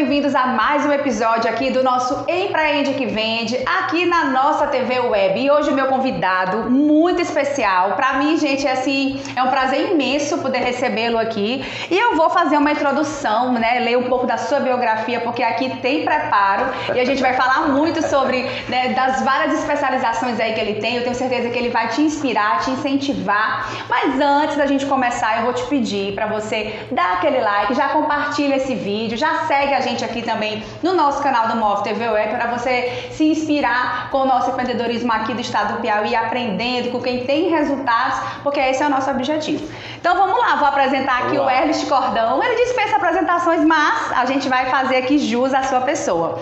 bem-vindos a mais um episódio aqui do nosso Empreende que Vende, aqui na nossa TV Web. E hoje o meu convidado muito especial, pra mim, gente, é um prazer imenso poder recebê-lo aqui. E eu vou fazer uma introdução, né, ler um pouco da sua biografia, porque aqui tem preparo e a gente vai falar muito sobre, né, das várias especializações aí que ele tem. Eu tenho certeza que ele vai te inspirar, te incentivar. Mas antes da gente começar, eu vou te pedir pra você dar aquele like, já compartilha esse vídeo, já segue a gente aqui também no nosso canal do Move TV Web para você se inspirar com o nosso empreendedorismo aqui do estado do Piauí, aprendendo com quem tem resultados, porque esse é o nosso objetivo. Então vamos lá, vou apresentar aqui o Erlich Cordão. Ele dispensa apresentações, mas a gente vai fazer aqui jus à sua pessoa.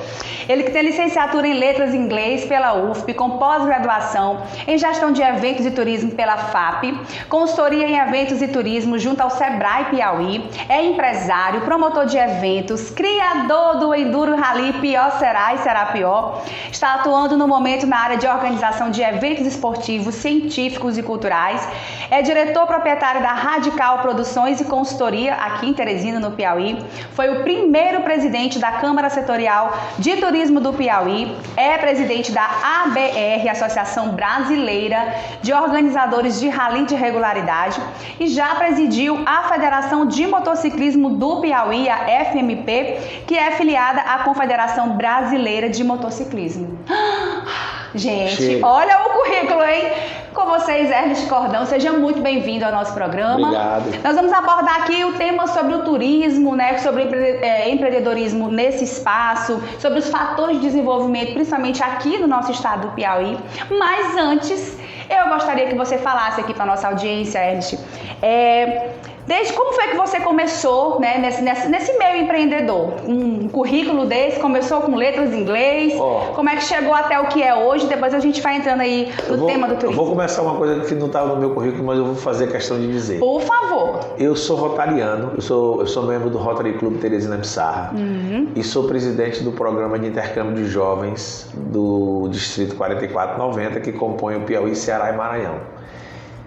Ele que tem licenciatura em Letras em Inglês pela UFP, com pós-graduação em Gestão de Eventos e Turismo pela FAP, consultoria em Eventos e Turismo junto ao Sebrae Piauí, é empresário, promotor de eventos, criador do Enduro Rally Pior Será e Será Pior, está atuando no momento na área de organização de eventos esportivos, científicos e culturais, é diretor proprietário da Radical Produções e Consultoria aqui em Teresina, no Piauí, foi o primeiro presidente da Câmara Setorial de Turismo do Piauí, é presidente da ABR, Associação Brasileira de Organizadores de Rally de Regularidade, e já presidiu a Federação de Motociclismo do Piauí, a FMP, que é afiliada à Confederação Brasileira de Motociclismo. Gente, olha o currículo, hein? Com vocês, Erlich Cordão, seja muito bem-vindo ao nosso programa. Obrigado. Nós vamos abordar aqui o tema sobre o turismo, né? Sobre empreendedorismo nesse espaço, sobre os fatores de desenvolvimento, principalmente aqui no nosso estado do Piauí. Mas antes, eu gostaria que você falasse aqui para a nossa audiência, Erlich, desde como foi que você começou, né, nesse meio empreendedor? Um currículo desse, começou com letras em inglês, como é que chegou até o que é hoje? Depois a gente vai entrando aí no tema do turismo. Eu vou começar uma coisa que não estava no meu currículo, mas eu vou fazer questão de dizer. Por favor. Eu sou rotariano, eu sou membro do Rotary Club Teresina Pissarra e sou presidente do programa de intercâmbio de jovens do Distrito 4490, que compõe o Piauí, Ceará e Maranhão.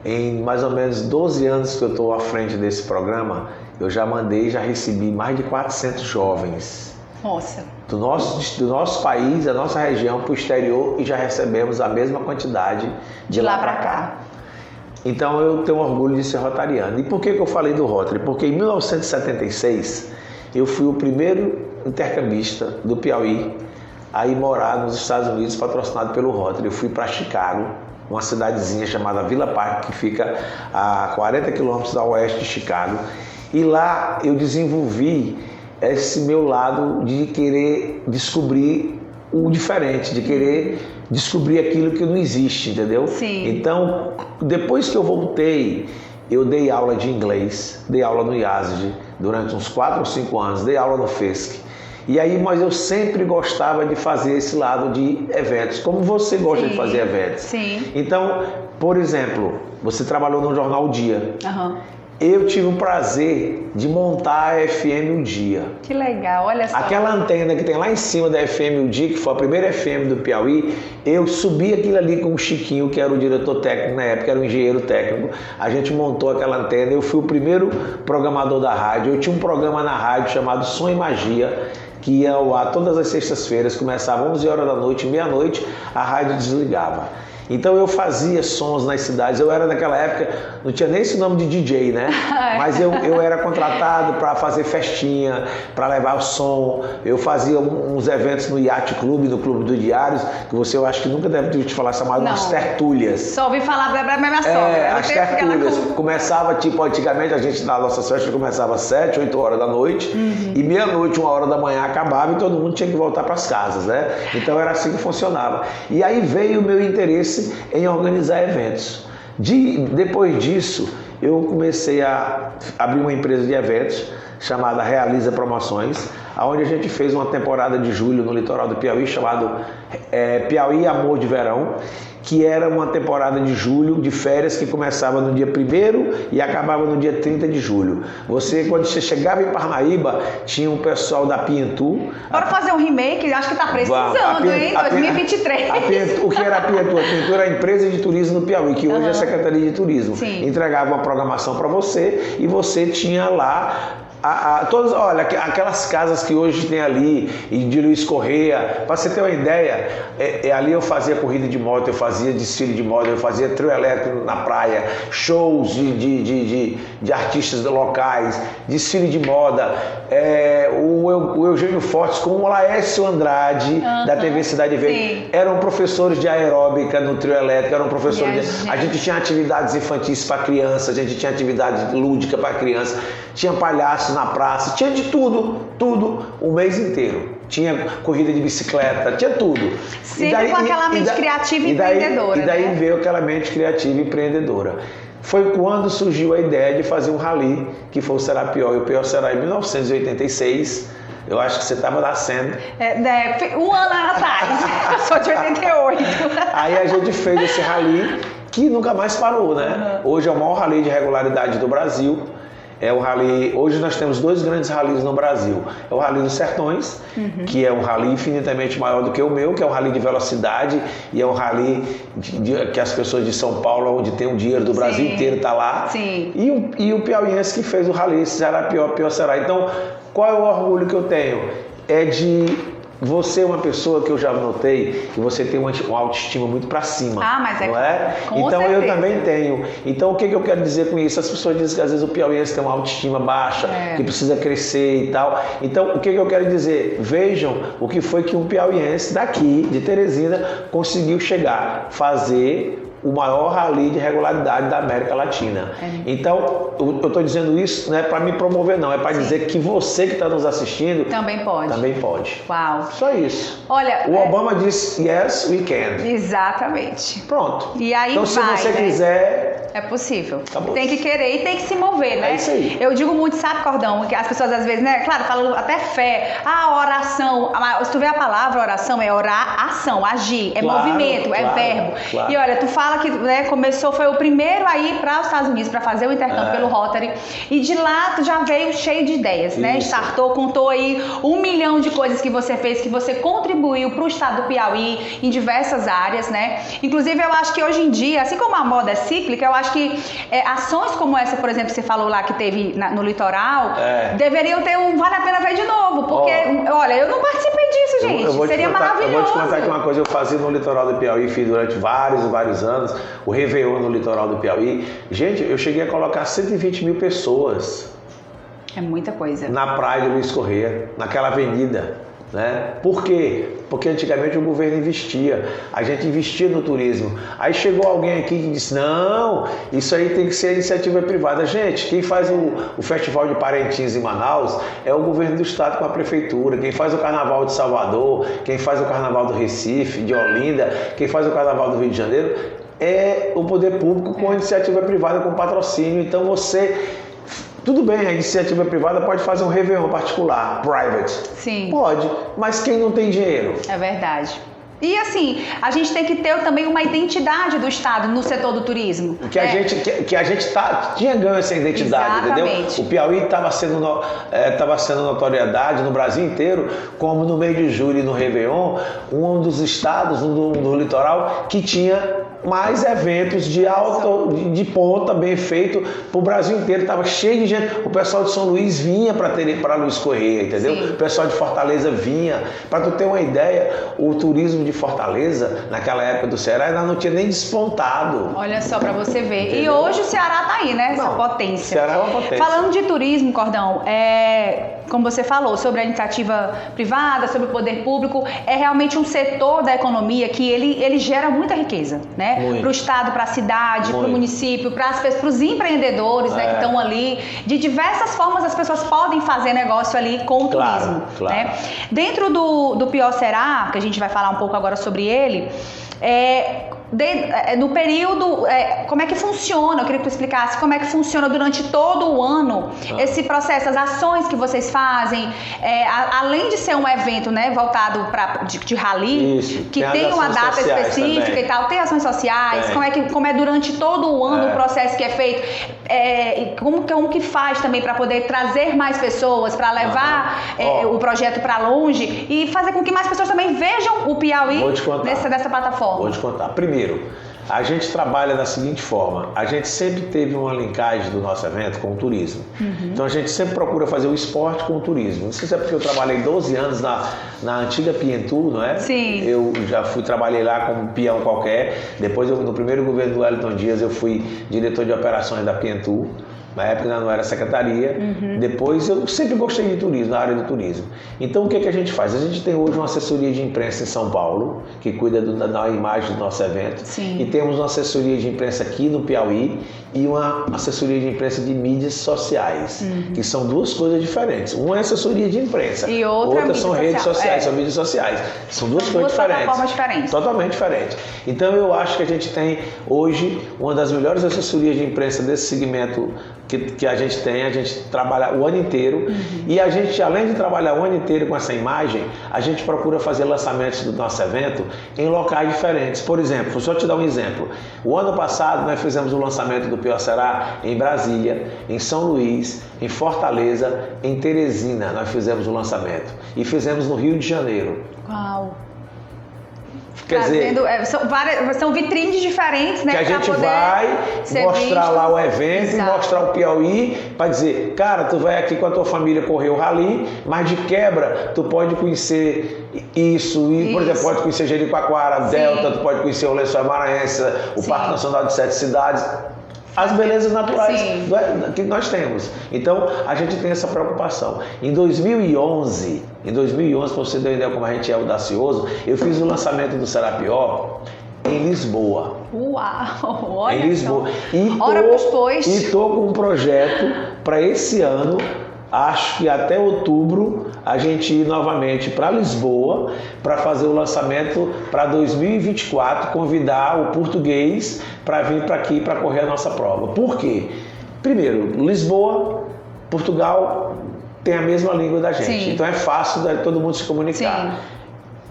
Em mais ou menos 12 anos que eu estou à frente desse programa, eu já recebi mais de 400 jovens. Nossa. Do nosso país, da nossa região, para o exterior, e já recebemos a mesma quantidade de lá para cá. Então eu tenho orgulho de ser rotariano. E por que eu falei do Rotary? Porque em 1976 eu fui o primeiro intercambista do Piauí a ir morar nos Estados Unidos, patrocinado pelo Rotary. Eu fui para Chicago, uma cidadezinha chamada Villa Park, que fica a 40 quilômetros a oeste de Chicago. E lá eu desenvolvi esse meu lado de querer descobrir o diferente, de querer descobrir aquilo que não existe, entendeu? Sim. Então, depois que eu voltei, eu dei aula de inglês, dei aula no IASD durante uns 4 ou 5 anos, dei aula no FESC. E aí, mas eu sempre gostava de fazer esse lado de eventos, como você gosta de fazer eventos. Sim. Então, por exemplo, você trabalhou no jornal O Dia. Eu tive o prazer de montar a FM O Dia. Que legal, olha só. Aquela antena que tem lá em cima da FM O Dia, que foi a primeira FM do Piauí, eu subi aquilo ali com o Chiquinho, que era o diretor técnico na época, era o engenheiro técnico. A gente montou aquela antena, eu fui o primeiro programador da rádio. Eu tinha um programa na rádio chamado Som e Magia, que ia ao ar todas as sextas-feiras, começava 11 horas da noite, meia-noite, a rádio desligava. Então eu fazia sons nas cidades, eu era naquela época, não tinha nem esse nome de DJ, né? Mas eu era contratado para fazer festinha, para levar o som. Eu fazia uns eventos no Yacht Club, no Clube do Diários, que você, eu acho que nunca deve ter te falar, chamado umas tertúlias. Só ouvi falar da minha sogra. As tertúlias. Começava, tipo, antigamente a gente, na nossa festa, começava às 7, 8 horas da noite, e meia-noite, 1 hora da manhã acabava e todo mundo tinha que voltar para as casas, né? Então era assim que funcionava. E aí veio o meu interesse em organizar eventos. Depois disso, eu comecei a abrir uma empresa de eventos chamada Realiza Promoções, onde a gente fez uma temporada de julho no litoral do Piauí, chamado Piauí Amor de Verão, que era uma temporada de julho, de férias, que começava no dia 1º e acabava no dia 30 de julho. Quando você chegava em Parnaíba, tinha um pessoal da Pientu. Bora fazer um remake, acho que tá precisando, hein? 2023. O que era a Pientu? A Pientu era a empresa de turismo do Piauí, que hoje é a Secretaria de Turismo. Sim. Entregava uma programação para você e você tinha lá Todas, olha, aquelas casas que hoje tem ali, de Luiz Correia, para você ter uma ideia, ali eu fazia corrida de moto, eu fazia desfile de moto, eu fazia trio elétrico na praia, shows de artistas locais, desfile de moda, o Eugênio Fortes com o Laércio Andrade, da TV Cidade Verde, eram professores de aeróbica no trio elétrico, eram professores a gente tinha atividades infantis para criança, a gente tinha atividade lúdica para criança, tinha palhaços na praça, tinha de tudo, o mês inteiro. Tinha corrida de bicicleta, tinha tudo. Sempre com aquela mente criativa e empreendedora. E daí veio aquela mente criativa e empreendedora. Foi quando surgiu a ideia de fazer um rally, que foi o Serapior, e o Pior Será em 1986. Eu acho que você estava nascendo. Um ano atrás, eu sou de 88. Aí a gente fez esse rally, que nunca mais parou, né? Hoje é o maior rally de regularidade do Brasil. É o rally. Hoje nós temos 2 grandes rallies no Brasil. É o Rally dos Sertões, que é um rally infinitamente maior do que o meu, que é um rally de velocidade e é um rally que as pessoas de São Paulo, onde tem o dinheiro do Brasil inteiro, tá lá. Sim. E o piauiense que fez o rally, será pior será. Então, qual é o orgulho que eu tenho? É de você é uma pessoa que eu já notei que você tem uma autoestima muito para cima. Mas não é? Com então certeza. Eu também tenho. Então o que eu quero dizer com isso? As pessoas dizem que às vezes o piauiense tem uma autoestima baixa, que precisa crescer e tal. Então o que eu quero dizer? Vejam o que foi que um piauiense daqui, de Teresina, conseguiu chegar, fazer o maior rally de regularidade da América Latina. Então, eu estou dizendo isso não é para me promover, não. É para dizer que você que está nos assistindo também pode. Também pode. Uau. Só isso. Olha, o Obama disse, yes, we can. Exatamente. Pronto. E aí então, se você quiser... É possível. Acabou. Tem que querer e tem que se mover, né? É isso aí. Eu digo muito, sabe, Cordão, que as pessoas às vezes, né? Claro, falam até fé. Oração. Se tu vê a palavra oração, é orar, ação, agir. É movimento, é verbo. Claro. E olha, tu fala que começou, foi o primeiro a ir para os Estados Unidos para fazer o intercâmbio pelo Rotary. E de lá tu já veio cheio de ideias, né? Startou, contou aí 1 milhão de coisas que você fez, que você contribuiu para o estado do Piauí em diversas áreas, né? Inclusive, eu acho que hoje em dia, assim como a moda é cíclica, eu acho que ações como essa, por exemplo, que você falou lá que teve no litoral, deveriam ter vale a pena ver de novo, porque, olha, eu não participei disso, gente. Seria maravilhoso. Eu vou te contar aqui uma coisa, eu fazia no litoral do Piauí, fiz durante vários anos, o Réveillon no litoral do Piauí. Gente, eu cheguei a colocar 120 mil pessoas. É muita coisa. Na praia de Luiz Correia, naquela avenida. Né? Por quê? Porque antigamente o governo investia, a gente investia no turismo. Aí chegou alguém aqui que disse, não, isso aí tem que ser iniciativa privada. Gente, quem faz o Festival de Parintins em Manaus é o governo do estado com a prefeitura. Quem faz o Carnaval de Salvador, quem faz o Carnaval do Recife, de Olinda, quem faz o Carnaval do Rio de Janeiro é o poder público com a iniciativa privada, com patrocínio. Então tudo bem, a iniciativa privada pode fazer um Réveillon particular, private. Sim. Pode, mas quem não tem dinheiro? É verdade. E assim, a gente tem que ter também uma identidade do Estado no setor do turismo. Que a gente tinha ganho essa identidade, exatamente. Entendeu? O Piauí estava sendo notoriedade no Brasil inteiro, como no mês de julho e no Réveillon, um dos estados do litoral que tinha mais eventos de ponta, bem feito, para o Brasil inteiro. Estava cheio de gente. O pessoal de São Luís vinha para Luiz Correia, entendeu? Sim. O pessoal de Fortaleza vinha. Para tu ter uma ideia, o turismo de Fortaleza, naquela época do Ceará, ainda não tinha nem despontado. Olha só para você ver. Entendeu? E hoje o Ceará tá aí, né? Essa potência. O Ceará é uma potência. Falando de turismo, Cordão, como você falou, sobre a iniciativa privada, sobre o poder público, é realmente um setor da economia que ele gera muita riqueza, né? Para o estado, para a cidade, para o município, para os empreendedores, né, que estão ali. De diversas formas as pessoas podem fazer negócio ali com o turismo. Claro. Né? Dentro do Pior Será, que a gente vai falar um pouco agora sobre ele, no período, como é que funciona? Eu queria que tu explicasse como é que funciona durante todo o ano esse processo, as ações que vocês fazem, além de ser um evento, né, voltado de rally, isso, que tem uma data específica também. E tal, tem ações sociais, como é durante todo o ano o processo que é feito, como que faz também para poder trazer mais pessoas, para levar o projeto para longe e fazer com que mais pessoas também vejam o Piauí nessa plataforma. Vou te contar. Primeiro, A gente trabalha da seguinte forma, a gente sempre teve uma linkagem do nosso evento com o turismo. Então a gente sempre procura fazer o esporte com o turismo. Não sei se é porque eu trabalhei 12 anos na antiga Pientu, não é? Sim. Eu já trabalhei lá como peão qualquer. Depois, no primeiro governo do Wellington Dias, eu fui diretor de operações da Pientu. Na época ainda não era secretaria. Depois eu sempre gostei de turismo, na área do turismo. Então o que a gente faz? A gente tem hoje uma assessoria de imprensa em São Paulo, que cuida da imagem do nosso evento. Sim. E temos uma assessoria de imprensa aqui no Piauí e uma assessoria de imprensa de mídias sociais, que são duas coisas diferentes. Uma é assessoria de imprensa, e outra são redes sociais, são mídias sociais. São duas coisas diferentes. Plataformas diferentes. Totalmente diferentes. Então eu acho que a gente tem hoje uma das melhores assessorias de imprensa desse segmento que a gente trabalha o ano inteiro e a gente, além de trabalhar o ano inteiro com essa imagem, a gente procura fazer lançamentos do nosso evento em locais diferentes. Por exemplo, só te dar um exemplo. O ano passado nós fizemos o lançamento do Pior Será em Brasília, em São Luís, em Fortaleza, em Teresina nós fizemos o lançamento e fizemos no Rio de Janeiro. Uau! Quer dizer, são vitrines diferentes, né? Que a gente vai mostrar lá o evento e mostrar o Piauí para dizer, cara, tu vai aqui com a tua família correr o rally, mas de quebra tu pode conhecer isso. Por exemplo, pode conhecer Jericoacoara, Delta, tu pode conhecer o Lençóis Maranhense, o Parque Nacional de 7 Cidades. As belezas naturais que nós temos. Então, a gente tem essa preocupação. Em 2011, para você ter uma ideia como a gente é audacioso, eu fiz o lançamento do Serapió em Lisboa. Uau! Olha em Lisboa. E estou com um projeto para esse ano, acho que até outubro, a gente ir novamente para Lisboa para fazer o lançamento para 2024, convidar o português para vir para aqui para correr a nossa prova. Por quê? Primeiro, Lisboa, Portugal tem a mesma língua da gente, então é fácil de todo mundo se comunicar.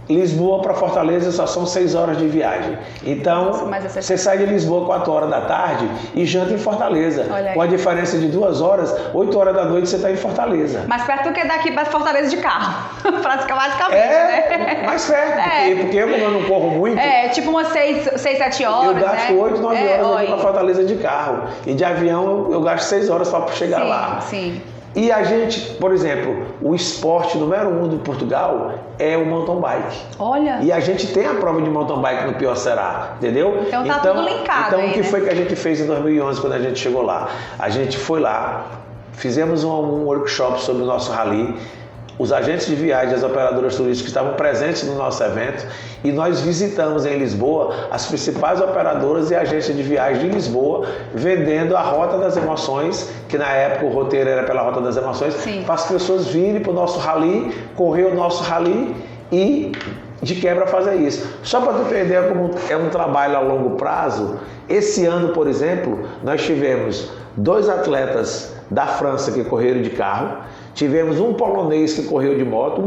Lisboa para Fortaleza só são 6 horas de viagem. Então, você sai de Lisboa 4 horas da tarde e janta em Fortaleza. Com a diferença de 2 horas, 8 horas da noite você está em Fortaleza. Mais perto do que daqui para Fortaleza de carro. Basicamente, né? Mais perto. Porque eu não corro muito. Tipo umas 6, 7 horas, eu gasto 8, 9 horas para Fortaleza de carro. E de avião eu gasto 6 horas para chegar lá. Sim. E a gente, por exemplo, o esporte número 1 de Portugal é o mountain bike. Olha! E a gente tem a prova de mountain bike no Pior Será, entendeu? Então tá tudo linkado. Então o que foi que a gente fez em 2011 quando a gente chegou lá? A gente foi lá, fizemos um workshop sobre o nosso rally. Os agentes de viagem, as operadoras turísticas estavam presentes no nosso evento e nós visitamos em Lisboa as principais operadoras e agências de viagem de Lisboa, vendendo a Rota das Emoções, que na época o roteiro era pela Rota das Emoções, para as pessoas virem para o nosso rally, correr o nosso rally e de quebra fazer isso. Só para tu ter ideia como é um trabalho a longo prazo, esse ano, por exemplo, nós tivemos 2 atletas da França que correram de carro, tivemos um polonês que correu de moto,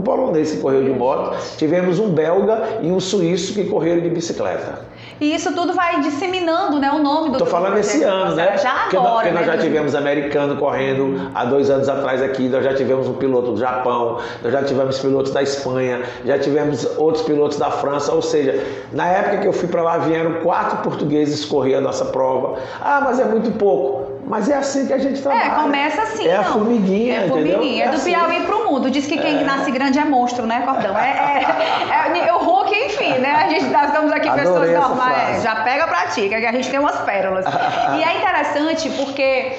tivemos um belga e um suíço que correram de bicicleta. E isso tudo vai disseminando, né, o nome do... Estou falando esse ano, né? Porque nós já tivemos americano correndo há 2 anos atrás aqui, nós já tivemos um piloto do Japão, nós já tivemos pilotos da Espanha, já tivemos outros pilotos da França, ou seja, na época que eu fui para lá vieram 4 portugueses correr a nossa prova. Ah, mas é muito pouco. Mas é assim que a gente trabalha. Começa assim. É a formiguinha, entendeu? É do Piauí pro mundo. Diz que quem nasce grande é monstro, né, Cordão? O Hulk, enfim, né? Nós estamos aqui pessoas normais. Já pega pra ti, que a gente tem umas pérolas. E é interessante porque...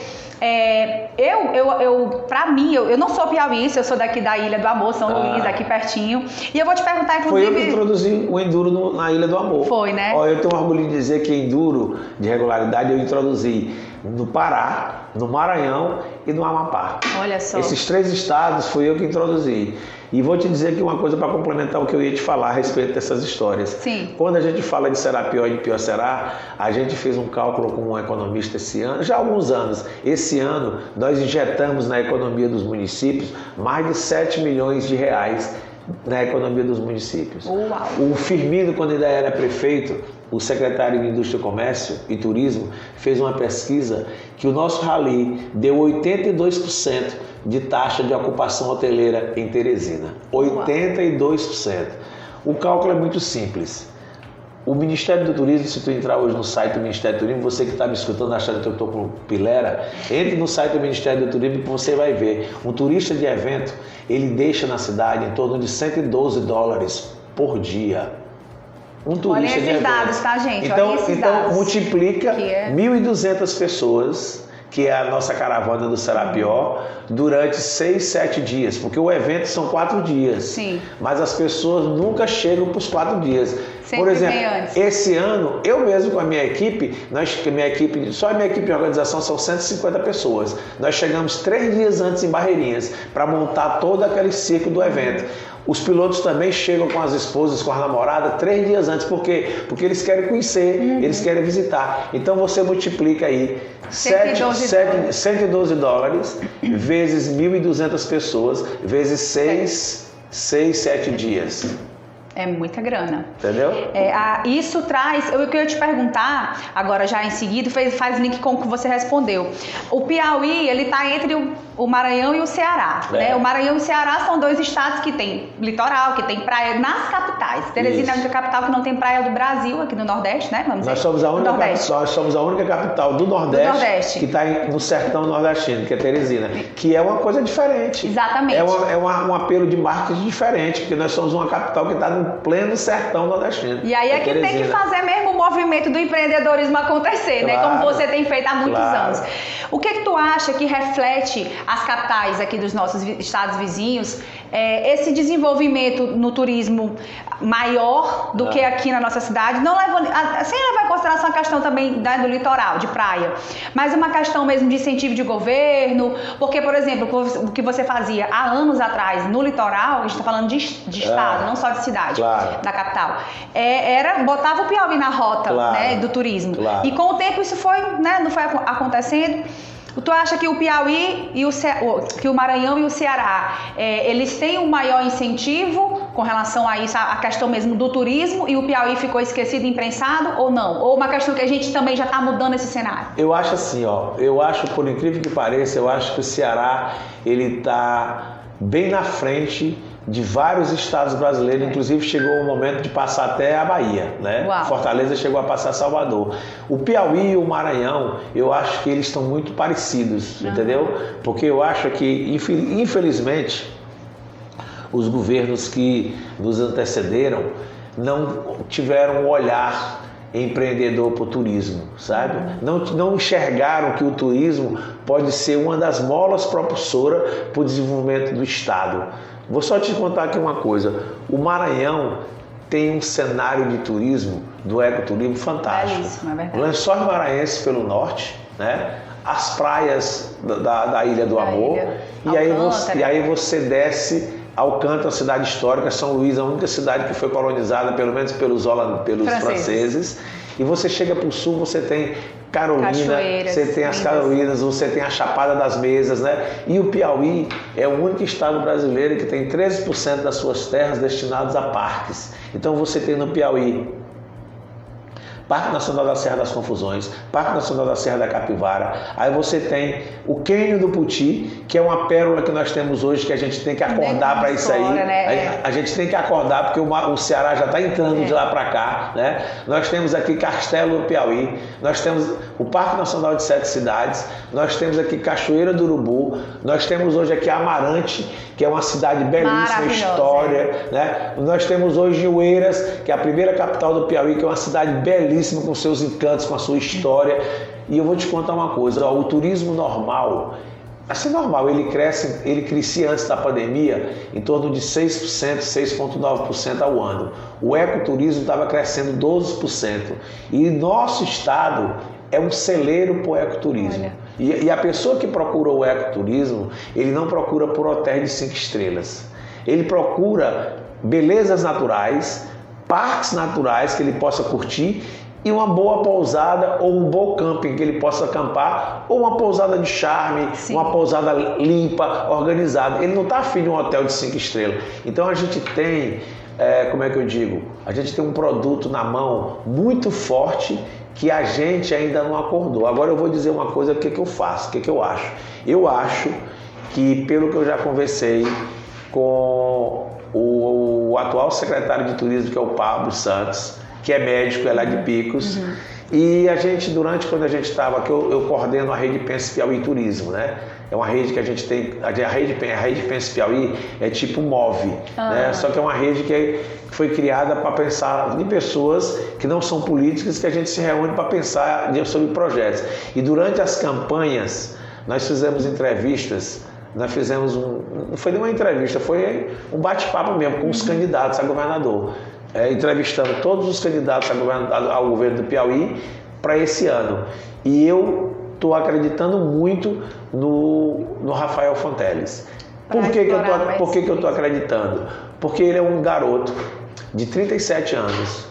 pra mim, eu não sou piauíense, eu sou daqui da Ilha do Amor, São Luís, daqui pertinho. E eu vou te perguntar, inclusive... Foi eu que introduzi o enduro na Ilha do Amor. Foi, né? Eu tenho orgulho de dizer que enduro de regularidade eu introduzi no Pará, no Maranhão e no Amapá. Olha só. Esses 3 estados fui eu que introduzi. E vou te dizer aqui uma coisa para complementar o que eu ia te falar a respeito dessas histórias. Sim. Quando a gente fala de Serapió e de Pior Será, a gente fez um cálculo com um economista esse ano, já há alguns anos. Esse ano, nós injetamos na economia dos municípios mais de 7 milhões de reais na economia dos municípios. Uau. O Firmino, quando ainda era prefeito, o secretário de Indústria, Comércio e Turismo, fez uma pesquisa que o nosso rally deu 82% de taxa de ocupação hoteleira em Teresina. 82%. O cálculo é muito simples. O Ministério do Turismo, se tu entrar hoje no site do Ministério do Turismo, você que está me escutando achando que eu estou com pilera, entre no site do Ministério do Turismo que você vai ver. Um turista de evento, ele deixa na cidade em torno de $112 por dia. Um turista de evento. Olha esses dados, tá, gente? Então multiplica 1.200 pessoas, que é a nossa caravana do Serapió, durante 6, 7 dias, porque o evento são 4 dias. Sim. Mas as pessoas nunca chegam para os 4 dias. Sempre. Por exemplo, esse ano, eu mesmo com a minha equipe, só a minha equipe de organização são 150 pessoas. Nós chegamos 3 dias antes em Barreirinhas para montar todo aquele ciclo do evento. Os pilotos também chegam com as esposas, com a namorada, 3 dias antes. Por quê? Porque eles querem conhecer, eles querem visitar. Então você multiplica aí $112 vezes 1.200 pessoas, vezes 6, 7 dias. É muita grana. Entendeu? Isso traz... Eu queria te perguntar, agora já em seguida, faz link com o que você respondeu. O Piauí, ele está entre o Maranhão e o Ceará. Né? O Maranhão e o Ceará são 2 estados que têm litoral, que tem praia nas capitais. Teresina é a única capital que não tem praia do Brasil, aqui no Nordeste, né? Nós somos a única capital do Nordeste que está no sertão nordestino, que é Teresina. Que é uma coisa diferente. Exatamente. É um apelo de marketing diferente, porque nós somos uma capital que está no pleno sertão nordestino. E aí é que tem que fazer mesmo o movimento do empreendedorismo acontecer, né? Como você tem feito há muitos anos. O que tu acha que reflete as capitais aqui dos nossos estados vizinhos, esse desenvolvimento no turismo maior do que aqui na nossa cidade, não levando, sem levar em consideração a questão também, né, do litoral, de praia, mas uma questão mesmo de incentivo de governo, porque, por exemplo, o que você fazia há anos atrás no litoral, a gente está falando de estado, não só de cidade, da capital, botava o Piauí na rota, né, do turismo. E com o tempo isso foi, né, não foi acontecendo. Tu acha que o Piauí e que o Maranhão e o Ceará, eles têm um maior incentivo com relação a isso, a questão mesmo do turismo, e o Piauí ficou esquecido, imprensado, ou não? Ou uma questão que a gente também já está mudando esse cenário? Eu acho assim, eu acho, por incrível que pareça, eu acho que o Ceará, ele está bem na frente de vários estados brasileiros, inclusive chegou o momento de passar até a Bahia, né? Uau. Fortaleza chegou a passar Salvador. O Piauí e o Maranhão, eu acho que eles estão muito parecidos, entendeu? Porque eu acho que, infelizmente, os governos que nos antecederam não tiveram um olhar empreendedor para o turismo, sabe? Não enxergaram que o turismo pode ser uma das molas propulsoras para o desenvolvimento do estado. Vou só te contar aqui uma coisa. O Maranhão tem um cenário de turismo, do ecoturismo, fantástico. Belíssimo, é verdade. Lençóis Maranhenses pelo norte, né? As praias da Ilha do Amor. E aí você desce Alcântara, cidade histórica, São Luís, a única cidade que foi colonizada, pelo menos pelos franceses. E você chega para o sul, você tem Carolina, você tem as Carolinas, você tem a Chapada das Mesas, né? E o Piauí é o único estado brasileiro que tem 13% das suas terras destinadas a parques. Então você tem no Piauí Parque Nacional da Serra das Confusões, Parque Nacional da Serra da Capivara. Aí você tem o Cânion do Puti, que é uma pérola que nós temos hoje, que a gente tem que acordar para isso aí. Né? A gente tem que acordar, porque o Ceará já está entrando de lá para cá, né? Nós temos aqui Castelo do Piauí, nós temos o Parque Nacional de 7 Cidades, nós temos aqui Cachoeira do Urubu, nós temos hoje aqui Amarante, que é uma cidade belíssima, história, né? Nós temos hoje Oeiras, que é a primeira capital do Piauí, que é uma cidade belíssima, com seus encantos, com a sua história. E eu vou te contar uma coisa, o turismo normal, assim normal, ele crescia antes da pandemia em torno de 6%, 6,9% ao ano. O ecoturismo estava crescendo 12%. E nosso estado é um celeiro para o ecoturismo. E a pessoa que procura o ecoturismo, ele não procura por hotéis de 5 estrelas. Ele procura belezas naturais, parques naturais que ele possa curtir, e uma boa pousada ou um bom camping que ele possa acampar, ou uma pousada de charme, uma pousada limpa, organizada. Ele não está afim de um hotel de 5 estrelas. Então a gente tem, a gente tem um produto na mão muito forte que a gente ainda não acordou. Agora eu vou dizer uma coisa, o que eu faço, o que eu acho. Eu acho que, pelo que eu já conversei com o atual secretário de turismo, que é o Pablo Santos, que é médico, é lá de Picos. E a gente, quando a gente estava aqui, eu coordeno a Rede Pense Piauí Turismo, né? É uma rede que a gente tem, a Rede Pense Piauí é tipo MOVE, né? Só que é uma rede que foi criada para pensar em pessoas que não são políticas, que a gente se reúne para pensar sobre projetos. E durante as campanhas, nós fizemos entrevistas, não foi nenhuma entrevista, foi um bate-papo mesmo com os candidatos a governador. Entrevistando todos os candidatos ao governo do Piauí para esse ano. E eu estou acreditando muito no Rafael Fonteles. Por que eu estou acreditando? Porque ele é um garoto de 37 anos,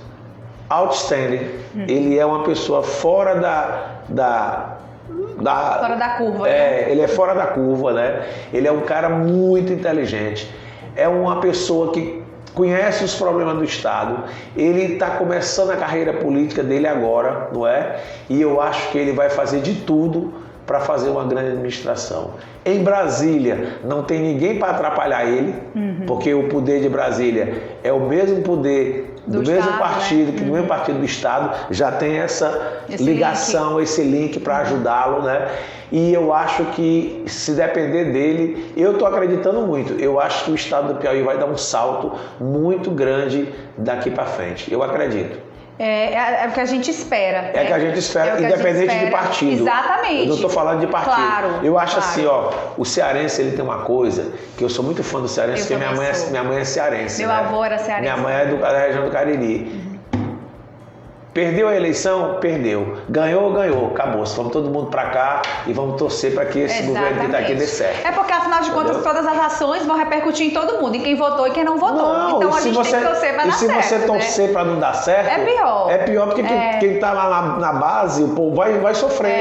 outstanding, ele é uma pessoa fora fora da curva. Ele é fora da curva, né? Ele é um cara muito inteligente, é uma pessoa que conhece os problemas do Estado, ele está começando a carreira política dele agora, não é? E eu acho que ele vai fazer de tudo para fazer uma grande administração. Em Brasília, não tem ninguém para atrapalhar ele, porque o poder de Brasília é o mesmo poder do mesmo Estado, partido, né? Do mesmo partido do Estado, já tem essa ligação, esse link para ajudá-lo, né? E eu acho que, se depender dele, eu estou acreditando muito. Eu acho que o Estado do Piauí vai dar um salto muito grande daqui para frente. Eu acredito. É o que a gente espera. É o que a gente espera, independente de partido. Exatamente. Eu não estou falando de partido. Claro, eu acho assim, o cearense, ele tem uma coisa, que eu sou muito fã do cearense, porque minha mãe é cearense. Meu avô era cearense. Minha mãe é da região do Cariri. Perdeu a eleição? Perdeu. Ganhou? Acabou. Vamos todo mundo para cá e vamos torcer para que esse governo que está aqui dê certo. É porque, afinal de contas, todas as ações vão repercutir em todo mundo, em quem votou e quem não votou. Não, então a gente tem que torcer para dar certo. E se você torcer para não dar certo, é pior. É pior porque quem está lá na base, o povo vai sofrer.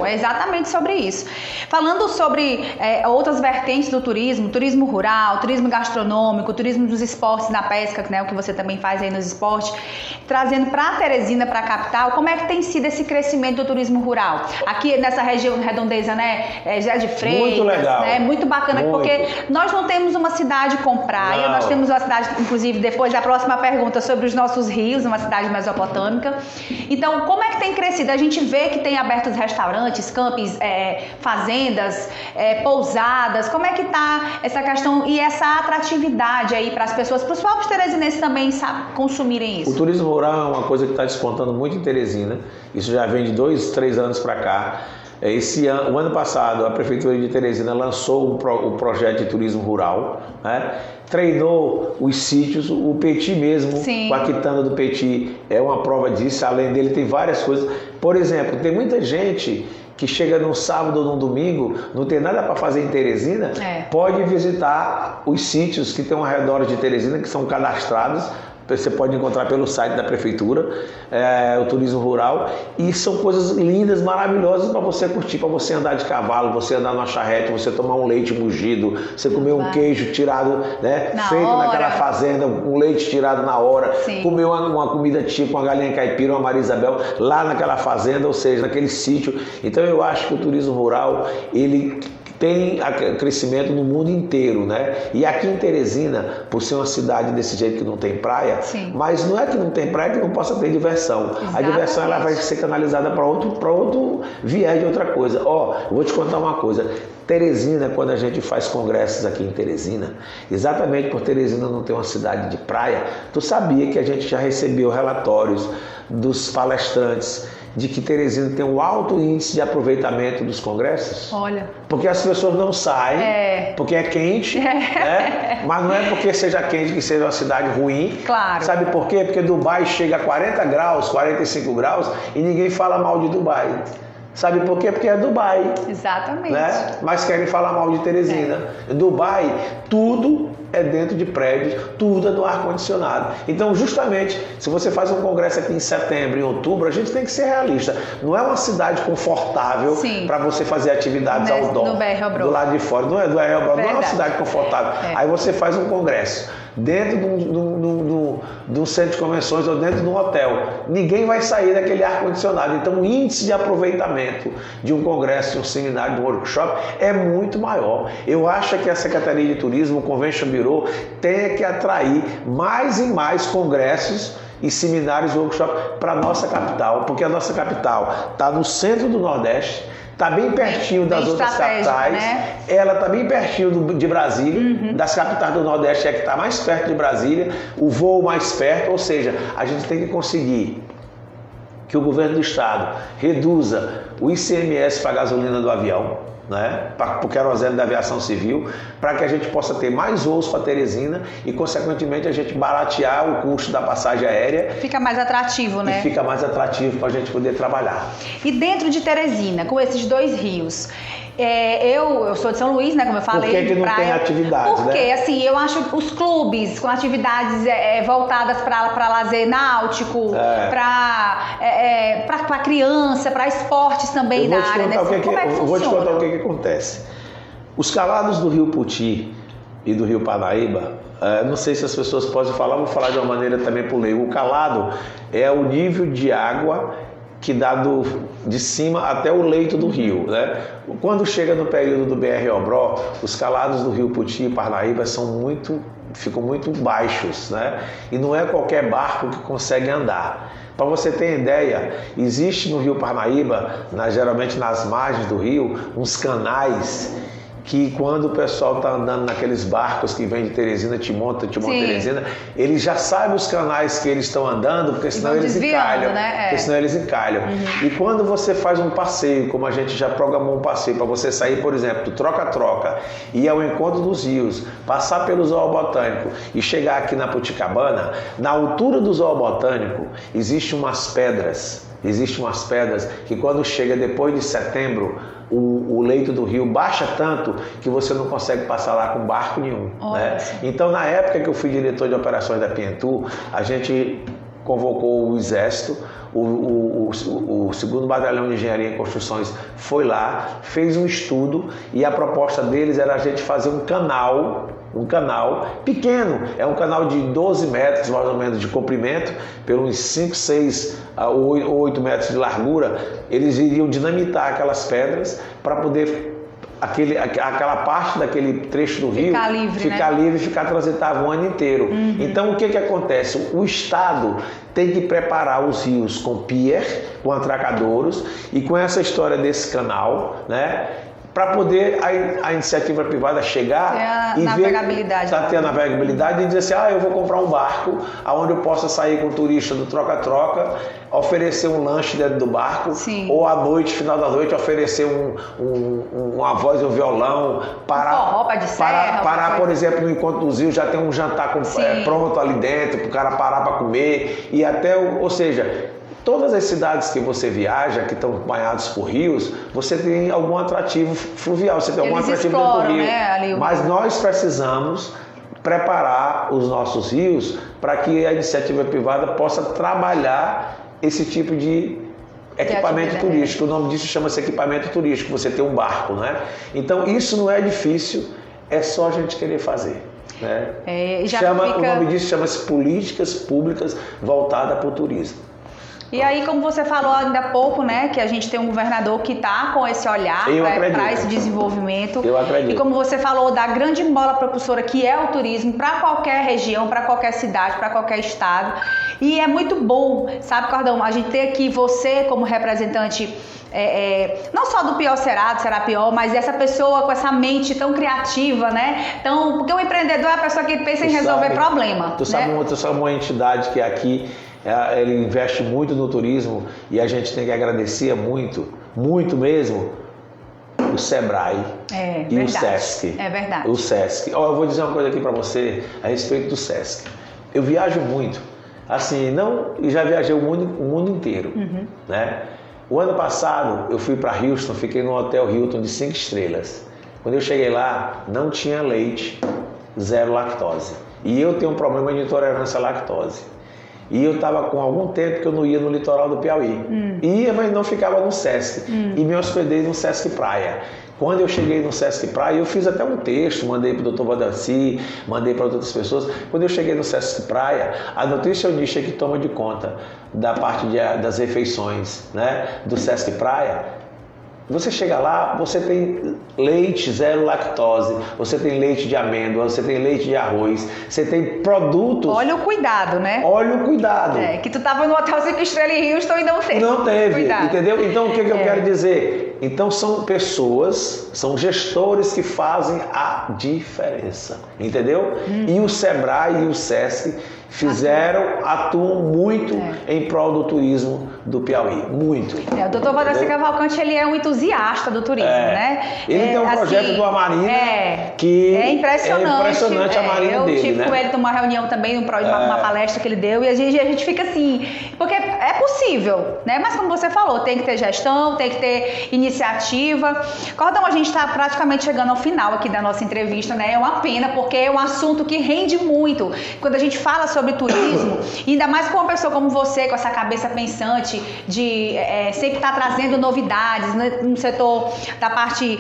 É exatamente sobre isso. Falando sobre outras vertentes do turismo rural, turismo gastronômico, turismo dos esportes, na pesca, né, o que você também faz aí nos esportes, trazendo para Teresina, para a capital, como é que tem sido esse crescimento do turismo rural? Aqui nessa região redondeza, né? José de Freitas, muito legal. Né? Muito bacana, porque nós não temos uma cidade com praia, nós temos uma cidade, inclusive, depois da próxima pergunta, sobre os nossos rios, uma cidade mesopotâmica. Então, como é que tem crescido? A gente vê que tem abertos restaurantes, campings, fazendas, pousadas. Como é que está essa questão e essa atratividade aí para as pessoas, para os próprios teresinenses também consumirem isso? O turismo rural é uma coisa que está despontando muito em Teresina. Isso já vem de 2, 3 anos para cá. O ano passado, a Prefeitura de Teresina lançou o projeto de turismo rural, né? Treinou os sítios, o Petit mesmo, com a quitanda do Petit é uma prova disso. Além dele, tem várias coisas. Por exemplo, tem muita gente que chega num sábado ou num domingo, não tem nada para fazer em Teresina, pode visitar os sítios que estão ao redor de Teresina, que são cadastrados. Você pode encontrar pelo site da prefeitura, o turismo rural, e são coisas lindas, maravilhosas para você curtir, para você andar de cavalo, você andar numa charrete, você tomar um leite mugido, você comer um queijo tirado, né, feito naquela fazenda, um leite tirado na hora, comer uma comida tipo uma galinha caipira, uma Maria Isabel, lá naquela fazenda, ou seja, naquele sítio. Então eu acho que o turismo rural, ele tem crescimento no mundo inteiro, né? E aqui em Teresina, por ser uma cidade desse jeito que não tem praia, mas não é que não tem praia que não possa ter diversão. Exatamente. A diversão ela vai ser canalizada para outro viés de outra coisa. Eu vou te contar uma coisa. Teresina, quando a gente faz congressos aqui em Teresina, exatamente por Teresina não ter uma cidade de praia, tu sabia que a gente já recebeu relatórios dos palestrantes de que Teresina tem um alto índice de aproveitamento dos congressos? Olha. Porque as pessoas não saem, porque é quente, né? Mas não é porque seja quente que seja uma cidade ruim. Claro. Sabe por quê? Porque Dubai chega a 40 graus, 45 graus e ninguém fala mal de Dubai. Sabe por quê? Porque é Dubai. Exatamente. Né? Mas querem falar mal de Teresina. Dubai, tudo é dentro de prédios, tudo é no ar-condicionado. Então, justamente, se você faz um congresso aqui em setembro, em outubro, a gente tem que ser realista. Não é uma cidade confortável para você fazer atividades outdoor. Do lado de fora. Não é do BR-Obró, não é uma cidade confortável. Aí você faz um congresso dentro de um centro de convenções ou dentro de um hotel. Ninguém vai sair daquele ar-condicionado. Então, o índice de aproveitamento de um congresso, de um seminário, de um workshop é muito maior. Eu acho que a Secretaria de Turismo, o Convention Bureau, tem que atrair mais e mais congressos e seminários e workshops para a nossa capital, porque a nossa capital está no centro do Nordeste, está bem pertinho das outras capitais, né? Ela está bem pertinho de Brasília, das capitais do Nordeste é que está mais perto de Brasília, o voo mais perto, ou seja, a gente tem que conseguir que o governo do estado reduza o ICMS para a gasolina do avião, né, para o querosene da aviação civil, para que a gente possa ter mais voos para Teresina e, consequentemente, a gente baratear o custo da passagem aérea. Fica mais atrativo, né? E fica mais atrativo para a gente poder trabalhar. E dentro de Teresina, com esses dois rios, eu sou de São Luís, né, como eu falei. Por que não tem atividades, Porque, né? assim, eu acho os clubes com atividades voltadas para lazer náutico, para criança, para esportes também na área, né? Eu vou te contar o que acontece. Os calados do Rio Puti e do Rio Parnaíba, não sei se as pessoas podem falar, vou falar de uma maneira também por lei. O calado é o nível de água que dá de cima até o leito do rio, né? Quando chega no período do BR-Obró, os calados do Rio Puti e Parnaíba ficam muito baixos, né? E não é qualquer barco que consegue andar. Para você ter ideia, existe no Rio Parnaíba, geralmente nas margens do rio, uns canais que quando o pessoal está andando naqueles barcos que vem de Teresina, Timon, Teresina, eles já sabem os canais que eles estão andando, porque senão eles encalham. Né? Porque senão eles encalham. E quando você faz um passeio, como a gente já programou um passeio, para você sair, por exemplo, do Troca-Troca, ir ao encontro dos rios, passar pelo Zoobotânico e chegar aqui na Puticabana, na altura do Zoobotânico, existem umas pedras que quando chega depois de setembro, o leito do rio baixa tanto que você não consegue passar lá com barco nenhum. Né? Então, na época que eu fui diretor de operações da Pientu, a gente convocou o Exército, o 2º Batalhão de Engenharia e Construções foi lá, fez um estudo e a proposta deles era a gente fazer um canal pequeno, é um canal de 12 metros mais ou menos de comprimento, pelos 5, 6 ou 8 metros de largura. Eles iriam dinamitar aquelas pedras para poder aquela parte daquele trecho do rio ficar livre e ficar transitável o ano inteiro. Então o que acontece? O Estado tem que preparar os rios com pier, com atracadouros e com essa história desse canal, né? Para poder a iniciativa privada chegar e ver ter a navegabilidade e dizer assim, eu vou comprar um barco onde eu possa sair com o turista do Troca-Troca, oferecer um lanche dentro do barco, ou à noite, final da noite, oferecer uma voz e um violão, parar, por exemplo, no Encontro dos Rios, já tem um jantar pronto ali dentro, para o cara parar para comer, e ou seja, todas as cidades que você viaja, que estão banhadas por rios, você tem algum atrativo fluvial, você tem algum atrativo dentro do rio. Né, mas nós precisamos preparar os nossos rios para que a iniciativa privada possa trabalhar esse tipo de equipamento turístico. O nome disso chama-se equipamento turístico, você tem um barco, né? Então isso não é difícil, é só a gente querer fazer. Né? O nome disso chama-se políticas públicas voltadas para o turismo. E aí, como você falou ainda há pouco, né, que a gente tem um governador que está com esse olhar para esse desenvolvimento. Eu acredito. E como você falou da grande mola propulsora que é o turismo para qualquer região, para qualquer cidade, para qualquer estado. E é muito bom, sabe, Cordão, a gente ter aqui você como representante não só do Pior Será, do Será Pior, mas essa pessoa com essa mente tão criativa, né? Porque o empreendedor é a pessoa que pensa em resolver problema. Tu sabe uma entidade que aqui ele investe muito no turismo e a gente tem que agradecer muito, muito mesmo, o Sebrae e o Sesc. É verdade. O Sesc. Eu vou dizer uma coisa aqui para você a respeito do Sesc. Eu viajo muito, assim, e já viajei o mundo inteiro, né? O ano passado eu fui para Houston, fiquei no Hotel Hilton de 5 estrelas. Quando eu cheguei lá, não tinha leite, 0 lactose. E eu tenho um problema de intolerância à lactose. E eu estava com algum tempo que eu não ia no litoral do Piauí. Ia, mas não ficava no Sesc. E me hospedei no Sesc Praia. Quando eu cheguei no Sesc Praia, eu fiz até um texto, mandei para o Dr. Valdanci, mandei para outras pessoas. Quando eu cheguei no Sesc Praia, a nutricionista que toma de conta da parte das refeições, né, do Sesc Praia, Você chega lá, você tem leite zero lactose, você tem leite de amêndoa, você tem leite de arroz, você tem produtos... Olha o cuidado, né? Olha o cuidado. Que tu tava no Hotel 5 Estrelas em Houston e não teve. Não teve, cuidado. Entendeu? Então, o que eu quero dizer? Então, são pessoas, são gestores que fazem a diferença, entendeu? E o Sebrae e o Sesc atuam muito em prol do turismo do Piauí, muito. O doutor Valdeci Cavalcante, ele é um entusiasta do turismo, né? Ele tem um projeto do Amarina que é impressionante a Marina dele, Eu tive com ele numa reunião também, uma palestra que ele deu, e a gente fica assim, porque é possível, né? Mas como você falou, tem que ter gestão, tem que ter iniciativa. Cordão, a gente está praticamente chegando ao final aqui da nossa entrevista, né? É uma pena, porque é um assunto que rende muito. Quando a gente fala sobre turismo, ainda mais com uma pessoa como você, com essa cabeça pensante de sempre estar trazendo novidades, né, no setor da parte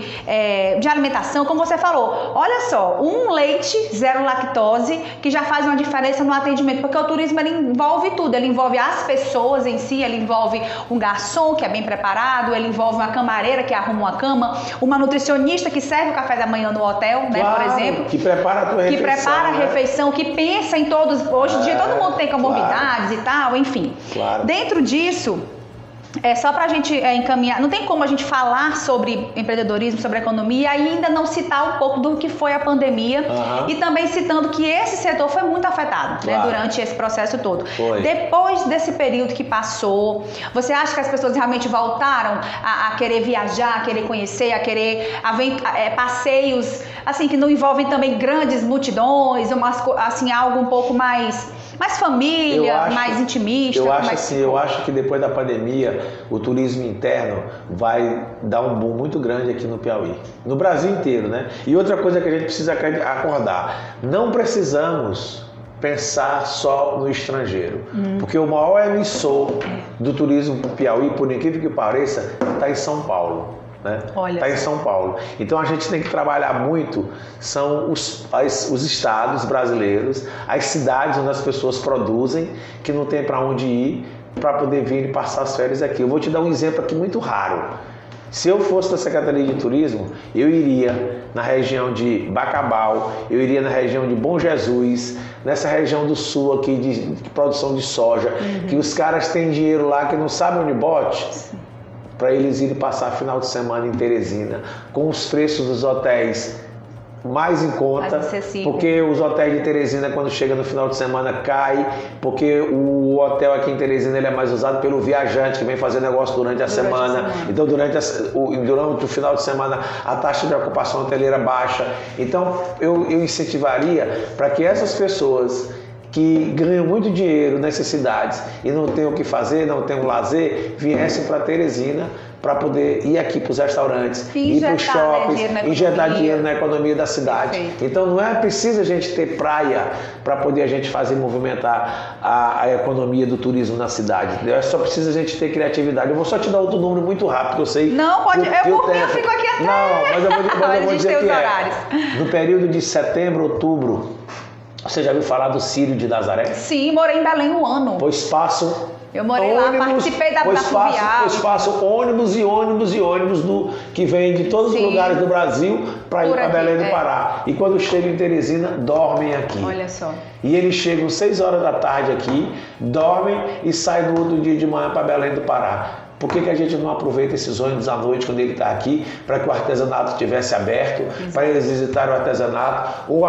de alimentação, como você falou. Olha só, um leite zero lactose que já faz uma diferença no atendimento, porque o turismo ele envolve tudo, ele envolve as pessoas em si, ele envolve um garçom que é bem preparado, ele envolve uma camareira que arruma uma cama, uma nutricionista que serve o café da manhã no hotel, né, por exemplo. Que prepara a tua refeição. Que prepara a refeição, que pensa em todos. Hoje em dia todo mundo tem comorbidades e tal, enfim. Dentro disso, só para a gente encaminhar, não tem como a gente falar sobre empreendedorismo, sobre economia e ainda não citar um pouco do que foi a pandemia e também citando que esse setor foi muito afetado, né, durante esse processo todo. Depois desse período que passou, você acha que as pessoas realmente voltaram a querer viajar, a querer conhecer, a querer passeios assim que não envolvem também grandes multidões, assim, algo um pouco mais família, mais intimista? Eu acho que depois da pandemia, o turismo interno vai dar um boom muito grande aqui no Piauí. No Brasil inteiro, né? E outra coisa que a gente precisa acordar, não precisamos pensar só no estrangeiro, porque o maior emissor do turismo para o Piauí, por incrível que pareça, está em São Paulo. Está em São Paulo. Então a gente tem que trabalhar muito, são os estados brasileiros, as cidades onde as pessoas produzem, que não tem para onde ir, para poder vir e passar as férias aqui. Eu vou te dar um exemplo aqui muito raro. Se eu fosse da Secretaria de Turismo, eu iria na região de Bacabal, eu iria na região de Bom Jesus, nessa região do sul aqui de produção de soja, que os caras têm dinheiro lá que não sabem onde bote, para eles irem passar final de semana em Teresina, com os preços dos hotéis mais em conta, porque os hotéis de Teresina, quando chega no final de semana, cai, porque o hotel aqui em Teresina ele é mais usado pelo viajante que vem fazer negócio durante a semana. Então durante o final de semana a taxa de ocupação hoteleira baixa. Então eu incentivaria para que essas pessoas que ganham muito dinheiro nessas cidades e não tem o que fazer, não tem um lazer, viessem para Teresina para poder ir aqui para os restaurantes, ir para os shoppings, injetar dinheiro na economia da cidade. Então não é preciso a gente ter praia para poder a gente fazer movimentar a economia do turismo na cidade. É só precisa a gente ter criatividade. Eu vou só te dar outro número muito rápido, eu sei. Não, pode. Eu fico aqui até. Não, mas eu vou dizer que no período de setembro, outubro. Você já ouviu falar do Círio de Nazaré? Sim, morei em Belém um ano. Pois passo. Eu morei lá, participei da fluvial. Pois passo ônibus que vem de todos os lugares do Brasil para ir para Belém do Pará. E quando chegam em Teresina, dormem aqui. Olha só. E eles chegam 6 horas da tarde aqui, dormem e saem no outro dia de manhã para Belém do Pará. Por que a gente não aproveita esses ônibus à noite quando ele está aqui, para que o artesanato estivesse aberto, para eles visitarem o artesanato, ou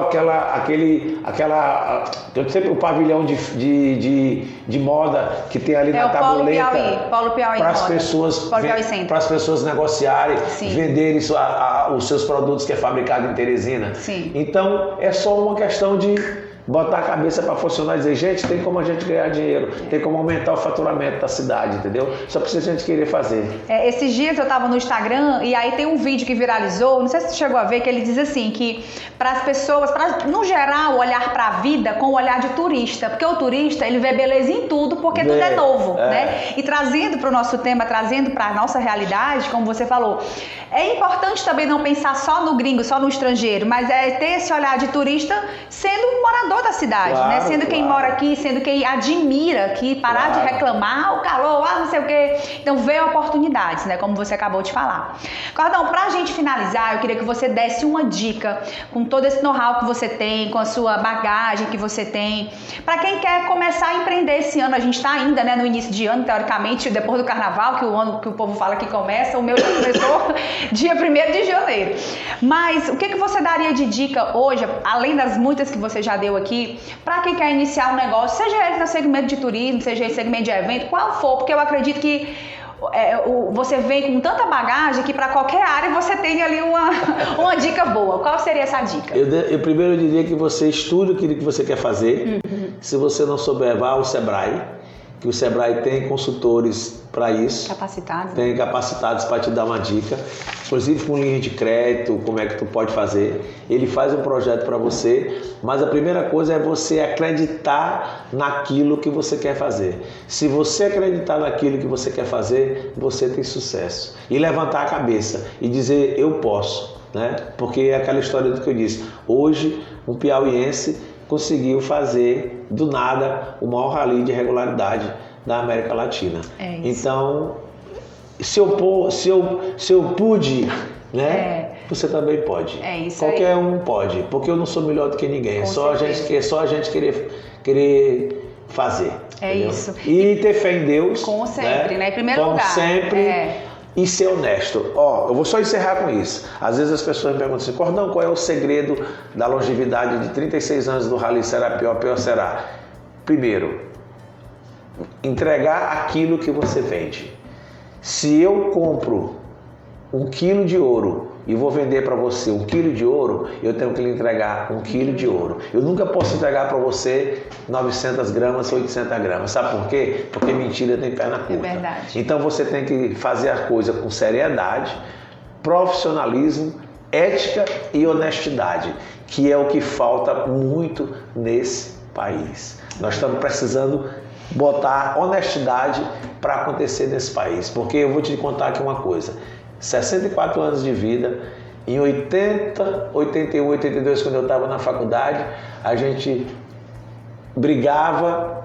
sempre o pavilhão de moda que tem ali na tabuleta, Polo Piauí para as pessoas negociarem, venderem os seus produtos que é fabricado em Teresina. Então é só uma questão de botar a cabeça para funcionar e dizer, gente, tem como a gente ganhar dinheiro, tem como aumentar o faturamento da cidade, entendeu? Só precisa a gente querer fazer. Esses dias eu estava no Instagram e aí tem um vídeo que viralizou, não sei se você chegou a ver, que ele diz assim, que para as pessoas, no geral, olhar para a vida com o olhar de turista, porque o turista, ele vê beleza em tudo, porque tudo é novo, né? E trazendo para o nosso tema, trazendo para a nossa realidade, como você falou, é importante também não pensar só no gringo, só no estrangeiro, mas é ter esse olhar de turista sendo um morador toda a cidade, Claro, né? Sendo quem mora aqui, sendo quem admira aqui, parar de reclamar, o calor, não sei o quê. Então, vê oportunidades, né? Como você acabou de falar. Cordão, pra gente finalizar, eu queria que você desse uma dica com todo esse know-how que você tem, com a sua bagagem que você tem, pra quem quer começar a empreender esse ano. A gente tá ainda, né, no início de ano, teoricamente, depois do carnaval, que o ano que o povo fala que começa, o meu já começou dia 1º de janeiro. Mas o que você daria de dica hoje, além das muitas que você já deu aqui, para quem quer iniciar um negócio, seja ele no segmento de turismo, seja ele no segmento de evento, qual for, porque eu acredito que você vem com tanta bagagem que para qualquer área você tem ali uma dica boa. Qual seria essa dica? Eu primeiro diria que você estude aquilo que você quer fazer. Se você não souber, vá ao Sebrae, que o Sebrae tem consultores para isso. Capacitados. Tem capacitados para te dar uma dica, inclusive com linha de crédito, como é que tu pode fazer. Ele faz um projeto para você, mas a primeira coisa é você acreditar naquilo que você quer fazer. Se você acreditar naquilo que você quer fazer, você tem sucesso. E levantar a cabeça e dizer, eu posso, né? Porque é aquela história do que eu disse. Hoje, um piauiense conseguiu fazer, do nada, o maior rally de regularidade da América Latina. É isso. Então, se eu pude, né? Você também pode. É isso. Qualquer um pode, porque eu não sou melhor do que ninguém. É só a gente querer fazer. É entendeu? isso. E ter fé em Deus. Como sempre, né? Em primeiro Como lugar. sempre. E ser honesto. Eu vou só encerrar com isso. Às vezes as pessoas me perguntam assim, Cordão, qual é o segredo da longevidade de 36 anos do Rally Serapiauí? Pior será? Primeiro, entregar aquilo que você vende. Se eu compro 1 quilo de ouro e vou vender para você 1 quilo de ouro, eu tenho que lhe entregar 1 quilo de ouro. Eu nunca posso entregar para você 900 gramas, 800 gramas. Sabe por quê? Porque mentira tem perna curta. É verdade. Então você tem que fazer a coisa com seriedade, profissionalismo, ética e honestidade, que é o que falta muito nesse país. Nós estamos precisando botar honestidade para acontecer nesse país, porque eu vou te contar aqui uma coisa. 64 anos de vida, em 80, 81, 82, quando eu estava na faculdade, a gente brigava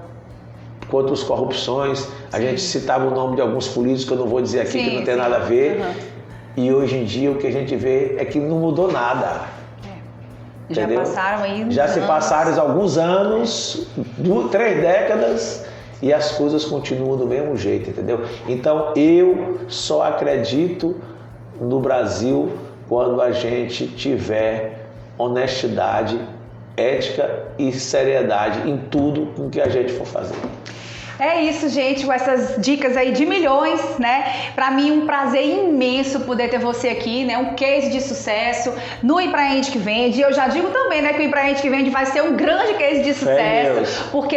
contra as corrupções, a gente citava o nome de alguns políticos que eu não vou dizer aqui, que não tem nada a ver, e hoje em dia o que a gente vê é que não mudou nada. Já passaram aí Já se passaram alguns anos, 3 décadas, e as coisas continuam do mesmo jeito, entendeu? Então eu só acredito no Brasil quando a gente tiver honestidade, ética e seriedade em tudo com que a gente for fazer. É isso, gente, com essas dicas aí de milhões, né? Pra mim, um prazer imenso poder ter você aqui, né? Um case de sucesso no Empreende que Vende. E eu já digo também, né, que o Empreende que Vende vai ser um grande case de sucesso, porque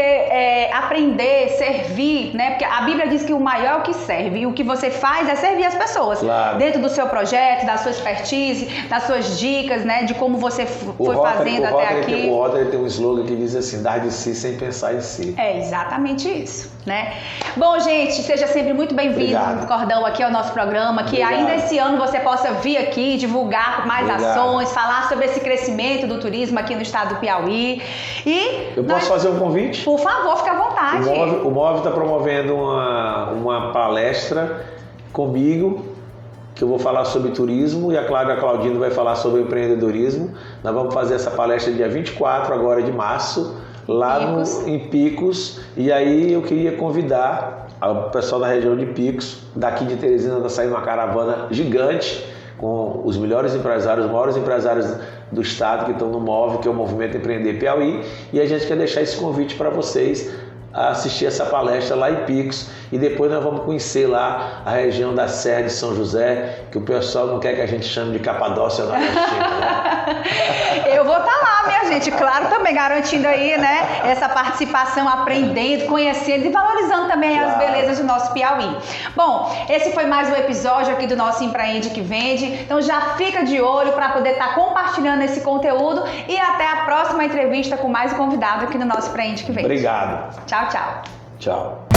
aprender, servir, né? Porque a Bíblia diz que o maior é o que serve, e o que você faz é servir as pessoas. Claro. Dentro do seu projeto, da sua expertise, das suas dicas, né? De como você foi fazendo até aqui. O Rotary tem um slogan que diz assim, dar de si sem pensar em si. É exatamente isso, né? Bom, gente, seja sempre muito bem-vindo, Cordão, aqui ao nosso programa, que ainda esse ano você possa vir aqui, divulgar mais ações, falar sobre esse crescimento do turismo aqui no estado do Piauí. E eu posso fazer um convite? Por favor, fique à vontade. O MOV está promovendo uma palestra comigo, que eu vou falar sobre turismo, e a Cláudia Claudino vai falar sobre empreendedorismo. Nós vamos fazer essa palestra dia 24 agora de março, lá em Picos, e aí eu queria convidar o pessoal da região de Picos, daqui de Teresina está saindo uma caravana gigante com os melhores empresários, os maiores empresários do estado que estão no MOV, que é o Movimento Empreender Piauí, e a gente quer deixar esse convite para vocês a assistir essa palestra lá em Picos, e depois nós vamos conhecer lá a região da Serra de São José, que o pessoal não quer que a gente chame de Capadócia nordestina, né? Eu vou estar lá, minha gente, claro, também garantindo aí, né, essa participação, aprendendo, conhecendo e valorizando também as belezas do nosso Piauí. Bom, esse foi mais um episódio aqui do nosso Empreende que Vende, então já fica de olho para poder estar compartilhando esse conteúdo, e até a próxima entrevista com mais um convidado aqui no nosso Empreende que Vende. Obrigado. Tchau, tchau. Tchau.